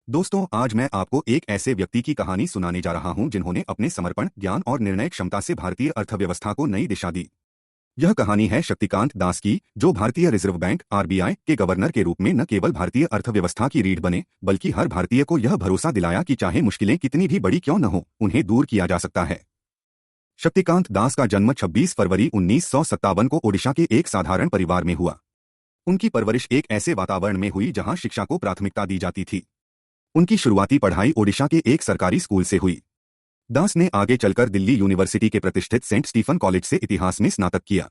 दोस्तों, आज मैं आपको एक ऐसे व्यक्ति की कहानी सुनाने जा रहा हूं जिन्होंने अपने समर्पण, ज्ञान और निर्णय क्षमता से भारतीय अर्थव्यवस्था को नई दिशा दी। यह कहानी है शक्तिकांत दास की, जो भारतीय रिजर्व बैंक (आरबीआई) के गवर्नर के रूप में न केवल भारतीय अर्थव्यवस्था की रीढ़ बने, बल्कि हर भारतीय को यह भरोसा दिलाया कि चाहे मुश्किलें कितनी भी बड़ी क्यों न हो, उन्हें दूर किया जा सकता है। शक्तिकांत दास का जन्म 26 फरवरी 1957 को ओडिशा के एक साधारण परिवार में हुआ। उनकी परवरिश एक ऐसे वातावरण में हुई जहां शिक्षा को प्राथमिकता दी जाती थी। उनकी शुरुआती पढ़ाई ओडिशा के एक सरकारी स्कूल से हुई। दास ने आगे चलकर दिल्ली यूनिवर्सिटी के प्रतिष्ठित सेंट स्टीफन कॉलेज से इतिहास में स्नातक किया।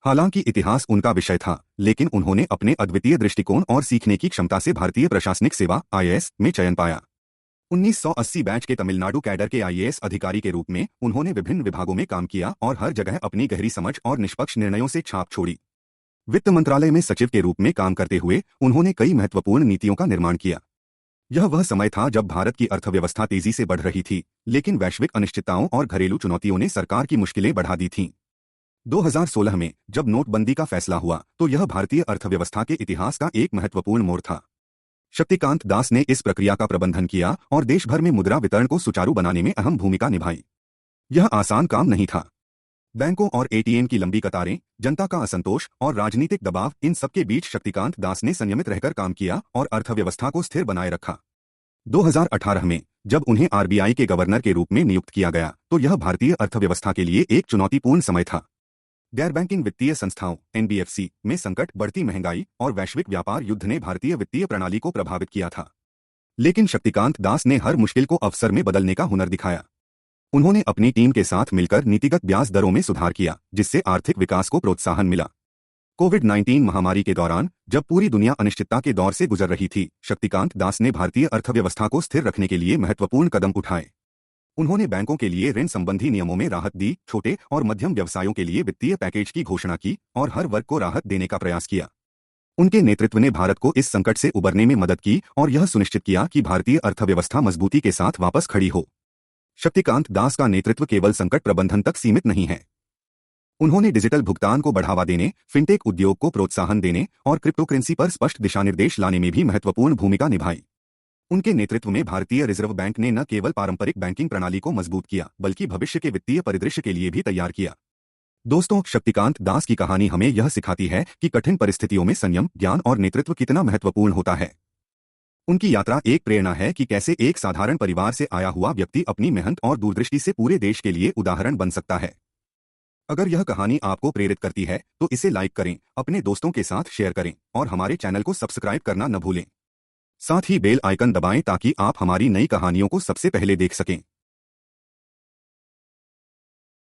हालांकि इतिहास उनका विषय था, लेकिन उन्होंने अपने अद्वितीय दृष्टिकोण और सीखने की क्षमता से भारतीय प्रशासनिक सेवा (आईएएस) में चयन पाया। 1980 बैच के तमिलनाडु कैडर के आईएएस अधिकारी के रूप में उन्होंने विभिन्न विभागों में काम किया और हर जगह अपनी गहरी समझ और निष्पक्ष निर्णयों से छाप छोड़ी। वित्त मंत्रालय में सचिव के रूप में काम करते हुए उन्होंने कई महत्वपूर्ण नीतियों का निर्माण किया। यह वह समय था जब भारत की अर्थव्यवस्था तेजी से बढ़ रही थी, लेकिन वैश्विक अनिश्चितताओं और घरेलू चुनौतियों ने सरकार की मुश्किलें बढ़ा दी थीं। 2016 में जब नोटबंदी का फैसला हुआ, तो यह भारतीय अर्थव्यवस्था के इतिहास का एक महत्वपूर्ण मोड़ था। शक्तिकांत दास ने इस प्रक्रिया का प्रबंधन किया और देश भर में मुद्रा वितरण को सुचारू बनाने में अहम भूमिका निभाई। यह आसान काम नहीं था। बैंकों और एटीएम की लंबी कतारें, जनता का असंतोष और राजनीतिक दबाव, इन सबके बीच शक्तिकांत दास ने संयमित रहकर काम किया और अर्थव्यवस्था को स्थिर बनाए रखा। 2018 में जब उन्हें आरबीआई के गवर्नर के रूप में नियुक्त किया गया, तो यह भारतीय अर्थव्यवस्था के लिए एक चुनौतीपूर्ण समय था। गैर बैंकिंग वित्तीय संस्थाओं (एनबीएफसी) में संकट, बढ़ती महंगाई और वैश्विक व्यापार युद्ध ने भारतीय वित्तीय प्रणाली को प्रभावित किया था। लेकिन शक्तिकांत दास ने हर मुश्किल को अवसर में बदलने का हुनर दिखाया। उन्होंने अपनी टीम के साथ मिलकर नीतिगत ब्याज दरों में सुधार किया, जिससे आर्थिक विकास को प्रोत्साहन मिला। कोविड-19 महामारी के दौरान, जब पूरी दुनिया अनिश्चितता के दौर से गुजर रही थी, शक्तिकांत दास ने भारतीय अर्थव्यवस्था को स्थिर रखने के लिए महत्वपूर्ण कदम उठाए। उन्होंने बैंकों के लिए ऋण संबंधी नियमों में राहत दी, छोटे और मध्यम व्यवसायों के लिए वित्तीय पैकेज की घोषणा की और हर वर्ग को राहत देने का प्रयास किया। उनके नेतृत्व ने भारत को इस संकट से उबरने में मदद की और यह सुनिश्चित किया कि भारतीय अर्थव्यवस्था मजबूती के साथ वापस खड़ी हो। शक्तिकांत दास का नेतृत्व केवल संकट प्रबंधन तक सीमित नहीं है। उन्होंने डिजिटल भुगतान को बढ़ावा देने, फिनटेक उद्योग को प्रोत्साहन देने और क्रिप्टोकरेंसी पर स्पष्ट दिशानिर्देश लाने में भी महत्वपूर्ण भूमिका निभाई। उनके नेतृत्व में भारतीय रिजर्व बैंक ने न केवल पारंपरिक बैंकिंग प्रणाली को मजबूत किया, बल्कि भविष्य के वित्तीय परिदृश्य के लिए भी तैयार किया। दोस्तों, शक्तिकांत दास की कहानी हमें यह सिखाती है कि कठिन परिस्थितियों में संयम, ज्ञान और नेतृत्व कितना महत्वपूर्ण होता है। उनकी यात्रा एक प्रेरणा है कि कैसे एक साधारण परिवार से आया हुआ व्यक्ति अपनी मेहनत और दूरदृष्टि से पूरे देश के लिए उदाहरण बन सकता है। अगर यह कहानी आपको प्रेरित करती है, तो इसे लाइक करें, अपने दोस्तों के साथ शेयर करें और हमारे चैनल को सब्सक्राइब करना न भूलें। साथ ही बेल आइकन दबाएं ताकि आप हमारी नई कहानियों को सबसे पहले देख सकें।